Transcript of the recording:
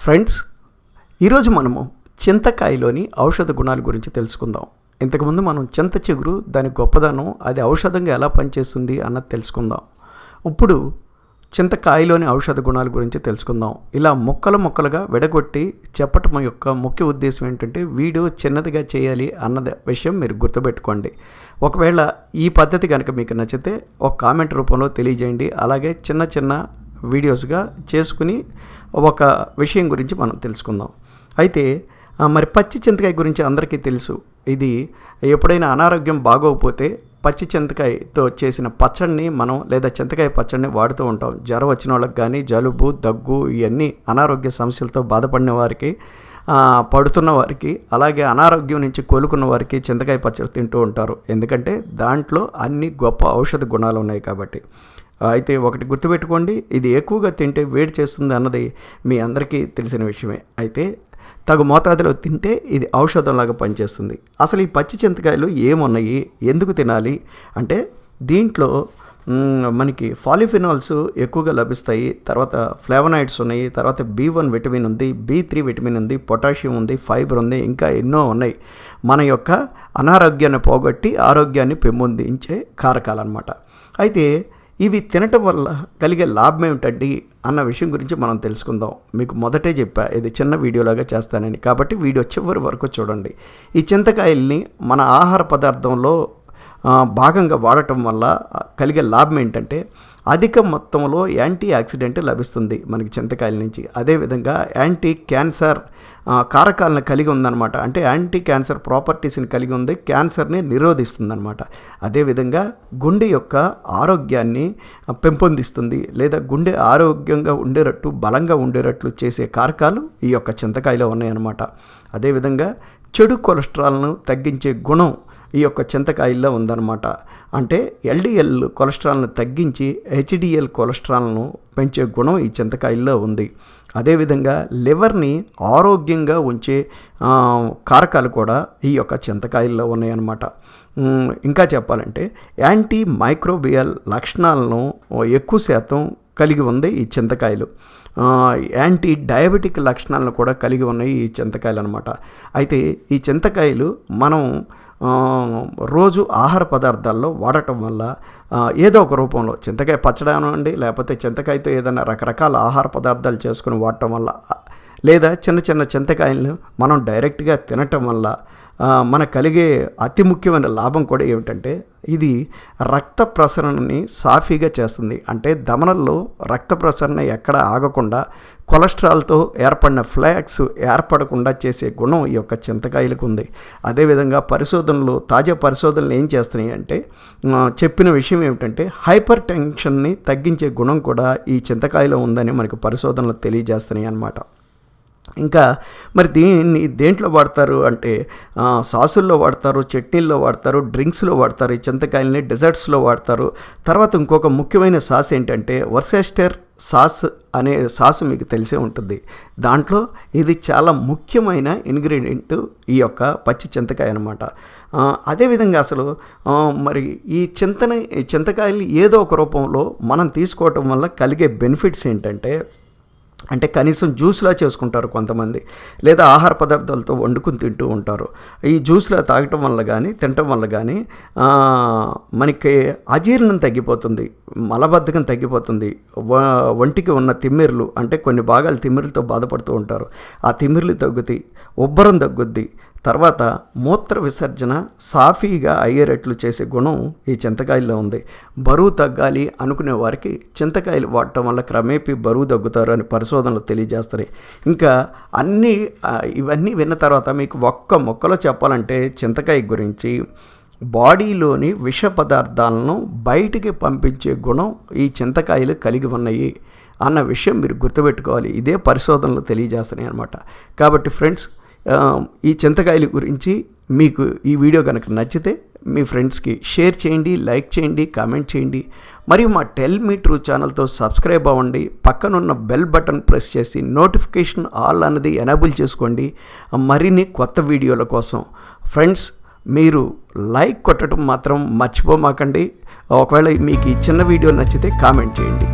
Friends, ఈరోజు మనము చింతకాయలోని ఔషధ గుణాల గురించి తెలుసుకుందాం. ఇంతకుముందు మనం చింత చిగురు, దాని గొప్పదనం, అది ఔషధంగా ఎలా పనిచేస్తుంది అన్నది తెలుసుకుందాం. ఇప్పుడు చింతకాయలోని ఔషధ గుణాల గురించి తెలుసుకుందాం. ఇలా ముక్కలుగా విడగొట్టి చెప్పటం యొక్క ముఖ్య ఉద్దేశం ఏంటంటే వీడియో చిన్నదిగా చేయాలి అన్నది విషయం మీరు గుర్తుపెట్టుకోండి. ఒకవేళ ఈ పద్ధతి కనుక మీకు నచ్చితే ఒక కామెంట్ రూపంలో తెలియజేయండి. అలాగే చిన్న వీడియోస్గా చేసుకుని ఒక విషయం గురించి మనం తెలుసుకుందాం. అయితే మరి పచ్చి చింతకాయ గురించి అందరికీ తెలుసు. ఇది ఎప్పుడైనా అనారోగ్యం బాగోకపోతే పచ్చి చింతకాయతో చేసిన పచ్చడిని మనం లేదా చింతకాయ పచ్చడిని వాడుతూ ఉంటాం. జ్వరం వచ్చిన వాళ్ళకి కానీ, జలుబు, దగ్గు, ఇవన్నీ అనారోగ్య సమస్యలతో బాధపడిన వారికి, పడుతున్న వారికి, అలాగే అనారోగ్యం నుంచి కోలుకున్న వారికి చింతకాయ పచ్చడి తింటూ ఉంటారు. ఎందుకంటే దాంట్లో అన్ని గొప్ప ఔషధ గుణాలు ఉన్నాయి కాబట్టి. అయితే ఒకటి గుర్తుపెట్టుకోండి, ఇది ఎక్కువగా తింటే వేడి చేస్తుంది అన్నది మీ అందరికీ తెలిసిన విషయమే. అయితే తగు మోతాదులో తింటే ఇది ఔషధంలాగా పనిచేస్తుంది. అసలు ఈ పచ్చి చింతకాయలు ఏమున్నాయి, ఎందుకు తినాలి అంటే దీంట్లో మనకి పాలిఫినాల్స్ ఎక్కువగా లభిస్తాయి. తర్వాత ఫ్లేవనాయిడ్స్ ఉన్నాయి. తర్వాత B1 విటమిన్ ఉంది, B3 విటమిన్ ఉంది, పొటాషియం ఉంది, ఫైబర్ ఉంది, ఇంకా ఎన్నో ఉన్నాయి. మన యొక్క అనారోగ్యాన్ని పోగొట్టి ఆరోగ్యాన్ని పెంపొందించే కారకాలన్నమాట. అయితే ఇవి తినటం వల్ల కలిగే లాభం ఏమిటండి అన్న విషయం గురించి మనం తెలుసుకుందాం. మీకు మొదటే చెప్పా ఇది చిన్న వీడియోలాగా చేస్తానని, కాబట్టి వీడియో చివరి వరకు చూడండి. ఈ చింతకాయల్ని మన ఆహార పదార్థంలో భాగంగా వాడటం వల్ల కలిగే లాభం ఏంటంటే అధిక మొత్తంలో యాంటీ ఆక్సిడెంట్ లభిస్తుంది మనకి చింతకాయల నుంచి. అదేవిధంగా యాంటీ క్యాన్సర్ కారకాలను కలిగి ఉందన్నమాట. అంటే యాంటీ క్యాన్సర్ ప్రాపర్టీస్ని కలిగి ఉంది, క్యాన్సర్ని నిరోధిస్తుందన్నమాట. అదేవిధంగా గుండె యొక్క ఆరోగ్యాన్ని పెంపొందిస్తుంది, లేదా గుండె ఆరోగ్యంగా ఉండేటట్టు, బలంగా ఉండేటట్లు చేసే కారకాలు ఈ యొక్క చింతకాయలో ఉన్నాయన్నమాట. అదేవిధంగా చెడు కొలెస్ట్రాల్ను తగ్గించే గుణం ఈ యొక్క చింతకాయల్లో ఉందన్నమాట. అంటే LDL కొలెస్ట్రాల్ను తగ్గించి HDL కొలెస్ట్రాల్ను పెంచే గుణం ఈ చింతకాయల్లో ఉంది. అదేవిధంగా లివర్ని ఆరోగ్యంగా ఉంచే కారకాలు కూడా ఈ యొక్క చింతకాయల్లో ఉన్నాయన్నమాట. ఇంకా చెప్పాలంటే యాంటీ మైక్రోబియల్ లక్షణాలను ఎక్కువ శాతం కలిగి ఉంది ఈ చింతకాయలు. యాంటీ డయాబెటిక్ లక్షణాలను కూడా కలిగి ఉన్నాయి ఈ చింతకాయలు అనమాట. అయితే ఈ చింతకాయలు మనం రోజు ఆహార పదార్థాల్లో వాడటం వల్ల ఏదో ఒక రూపంలో చింతకాయ పచ్చడి అనండి, లేకపోతే చింతకాయతో ఏదైనా రకరకాల ఆహార పదార్థాలు చేసుకుని వాడటం వల్ల, లేదా చిన్న చింతకాయలను మనం డైరెక్ట్గా తినటం వల్ల మనకు కలిగే అతి ముఖ్యమైన లాభం కూడా ఏమిటంటే ఇది రక్త ప్రసరణని సాఫీగా చేస్తుంది. అంటే ధమనుల్లో రక్త ప్రసరణ ఎక్కడ ఆగకుండా కొలెస్ట్రాల్తో ఏర్పడిన ఫ్లాక్స్ ఏర్పడకుండా చేసే గుణం ఈ యొక్క చింతకాయలకు ఉంది. అదేవిధంగా తాజా పరిశోధనలు ఏం చేస్తున్నాయి అంటే చెప్పిన విషయం ఏమిటంటే హైపర్ టెన్షన్ని తగ్గించే గుణం కూడా ఈ చింతకాయలో ఉందని మనకు పరిశోధనలు తెలియజేస్తున్నాయి అన్నమాట. ఇంకా మరి దీన్ని దేంట్లో వాడతారు అంటే సాసుల్లో వాడతారు, చట్నీల్లో వాడతారు, డ్రింక్స్లో వాడతారు, ఈ చింతకాయలని డెజర్ట్స్లో వాడతారు. తర్వాత ఇంకొక ముఖ్యమైన సాస్ ఏంటంటే వర్సెస్టర్ సాస్ అనే సాస్ మీకు తెలిసే ఉంటుంది. దాంట్లో ఇది చాలా ముఖ్యమైన ఇంగ్రీడియంట్ ఈ యొక్క పచ్చి చింతకాయ అనమాట. అదేవిధంగా అసలు మరి ఈ చింతకాయలు ఏదో ఒక రూపంలో మనం తీసుకోవటం వల్ల కలిగే బెనిఫిట్స్ ఏంటంటే అంటే కనీసం జ్యూస్లా చేసుకుంటారు కొంతమంది, లేదా ఆహార పదార్థాలతో వండుకుని తింటూ ఉంటారు. ఈ జ్యూస్లా తాగటం వల్ల కానీ తినటం వల్ల కానీ మనకి అజీర్ణం తగ్గిపోతుంది, మలబద్ధకం తగ్గిపోతుంది, ఒంటికి ఉన్న తిమ్మిర్లు అంటే కొన్ని భాగాలు తిమ్మిర్లతో బాధపడుతూ ఉంటారు, ఆ తిమ్మిర్లు తగ్గుతాయి, ఉబ్బరం తగ్గుద్ది. తర్వాత మూత్ర విసర్జన సాఫీగా అయ్యేటట్లు చేసే గుణం ఈ చింతకాయల్లో ఉంది. బరువు తగ్గాలి అనుకునే వారికి చింతకాయలు వాడటం వల్ల క్రమేపీ బరువు తగ్గుతారు అని పరిశోధనలు తెలియజేస్తాయి. ఇంకా ఇవన్నీ విన్న తర్వాత మీకు ఒక్క మొక్కలో చెప్పాలంటే చింతకాయ గురించి బాడీలోని విష పదార్థాలను బయటికి పంపించే గుణం ఈ చింతకాయలు కలిగి ఉన్నాయి అన్న విషయం మీరు గుర్తుపెట్టుకోవాలి. ఇదే పరిశోధనలు తెలియజేస్తున్నాయి అన్నమాట. కాబట్టి ఫ్రెండ్స్, ఈ చింతకాయల గురించి మీకు ఈ వీడియో కనుక నచ్చితే మీ ఫ్రెండ్స్కి షేర్ చేయండి, లైక్ చేయండి, కామెంట్ చేయండి. మరియు మా టెల్ మీ ట్రూ ఛానల్తో సబ్స్క్రైబ్ అవ్వండి. పక్కనున్న బెల్ బటన్ ప్రెస్ చేసి నోటిఫికేషన్ ఆల్ అన్నది ఎనేబుల్ చేసుకోండి మరిన్ని కొత్త వీడియోల కోసం. ఫ్రెండ్స్, మీరు లైక్ కొట్టడం మాత్రం మర్చిపోమాకండి. ఒకవేళ మీకు ఈ చిన్న వీడియో నచ్చితే కామెంట్ చేయండి.